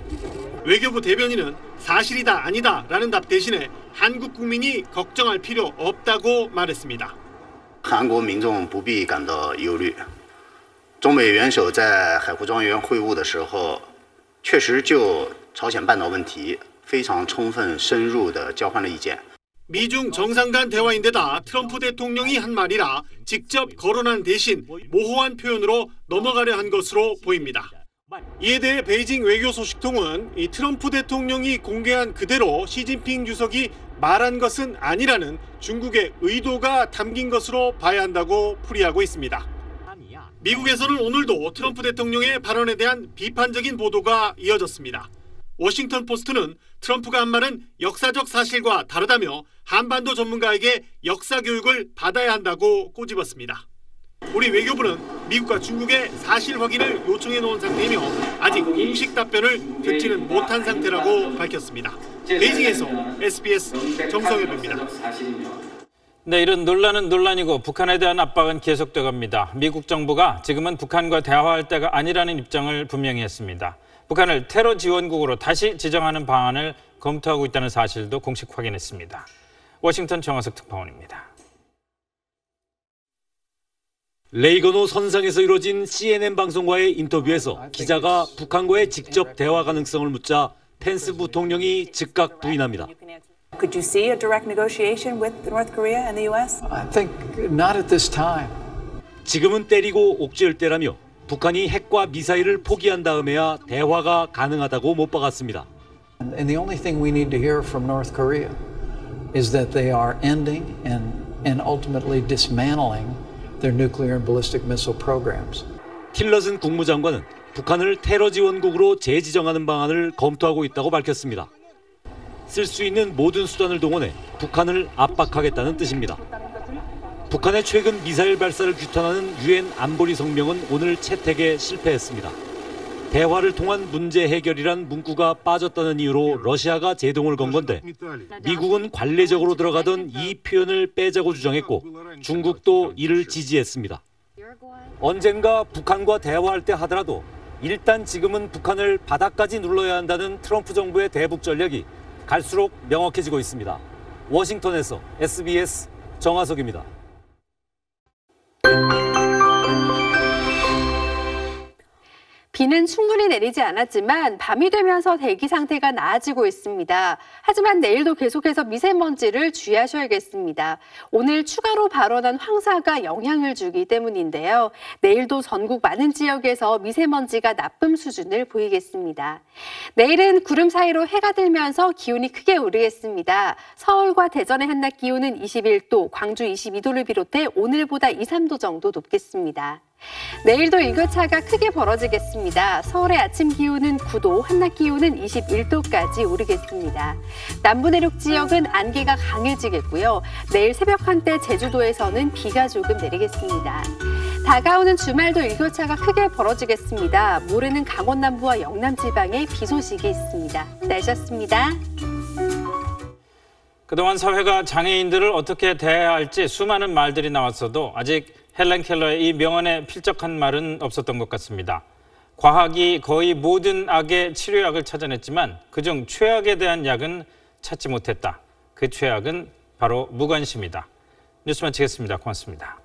외교부 대변인은 사실이다 아니다 라는 답 대신에 한국 국민이 걱정할 필요 없다고 말했습니다. 韩国民众不必感到忧虑。中美元首在海湖庄园会晤的时候，确实就朝鲜半岛问题非常充分深入地交换了意见。 미중 정상 간 대화인데다 트럼프 대통령이 한 말이라 직접 거론한 대신 모호한 표현으로 넘어가려 한 것으로 보입니다. 이에 대해 베이징 외교소식통은 이 트럼프 대통령이 공개한 그대로 시진핑 주석이 말한 것은 아니라는 중국의 의도가 담긴 것으로 봐야 한다고 풀이하고 있습니다. 미국에서는 오늘도 트럼프 대통령의 발언에 대한 비판적인 보도가 이어졌습니다. 워싱턴 포스트는 트럼프가 한 말은 역사적 사실과 다르다며 한반도 전문가에게 역사 교육을 받아야 한다고 꼬집었습니다. 우리 외교부는 미국과 중국의 사실 확인을 요청해 놓은 상태이며 아직 공식 답변을 듣지는 못한 상태라고 밝혔습니다. 베이징에서 SBS 정성엽입니다. 네, 이런 논란은 논란이고 북한에 대한 압박은 계속돼 갑니다. 미국 정부가 지금은 북한과 대화할 때가 아니라는 입장을 분명히 했습니다. 북한을 테러 지원국으로 다시 지정하는 방안을 검토하고 있다는 사실도 공식 확인했습니다. 워싱턴 정화석 특파원입니다. 레이건호 선상에서 이루어진 CNN 방송과의 인터뷰에서 기자가 북한과의 직접 대화 가능성을 묻자 펜스 부통령이 즉각 부인합니다. Could you see a direct negotiation with North Korea and the U.S.? I think not at this time. 지금은 때리고 옥죄을 때라며 북한이 핵과 미사일을 포기한 다음에야 대화가 가능하다고 못 박았습니다. And the only thing we need to hear from North Korea is that they are ending and ultimately dismantling their nuclear and ballistic missile programs. 틸러슨 국무장관은 북한을 테러 지원국으로 재지정하는 방안을 검토하고 있다고 밝혔습니다. 쓸 수 있는 모든 수단을 동원해 북한을 압박하겠다는 뜻입니다. 북한의 최근 미사일 발사를 규탄하는 유엔 안보리 성명은 오늘 채택에 실패했습니다. 대화를 통한 문제 해결이란 문구가 빠졌다는 이유로 러시아가 제동을 건 건데 미국은 관례적으로 들어가던 이 표현을 빼자고 주장했고 중국도 이를 지지했습니다. 언젠가 북한과 대화할 때 하더라도 일단 지금은 북한을 바닥까지 눌러야 한다는 트럼프 정부의 대북 전략이 갈수록 명확해지고 있습니다. 워싱턴에서 SBS 정화석입니다. 비는 충분히 내리지 않았지만 밤이 되면서 대기 상태가 나아지고 있습니다. 하지만 내일도 계속해서 미세먼지를 주의하셔야겠습니다. 오늘 추가로 발원한 황사가 영향을 주기 때문인데요. 내일도 전국 많은 지역에서 미세먼지가 나쁨 수준을 보이겠습니다. 내일은 구름 사이로 해가 들면서 기온이 크게 오르겠습니다. 서울과 대전의 한낮 기온은 21도, 광주 22도를 비롯해 오늘보다 2, 3도 정도 높겠습니다. 내일도 일교차가 크게 벌어지겠습니다. 서울의 아침 기온은 9도, 한낮 기온은 21도까지 오르겠습니다. 남부 내륙 지역은 안개가 강해지겠고요. 내일 새벽 한때 제주도에서는 비가 조금 내리겠습니다. 다가오는 주말도 일교차가 크게 벌어지겠습니다. 모레는 강원 남부와 영남 지방에 비 소식이 있습니다. 날씨였습니다. 그동안 사회가 장애인들을 어떻게 대해야 할지 수많은 말들이 나왔어도 아직 헬렌 켈러의 이 명언에 필적한 말은 없었던 것 같습니다. 과학이 거의 모든 악의 치료약을 찾아냈지만 그중 최악에 대한 약은 찾지 못했다. 그 최악은 바로 무관심이다. 뉴스 마치겠습니다. 고맙습니다.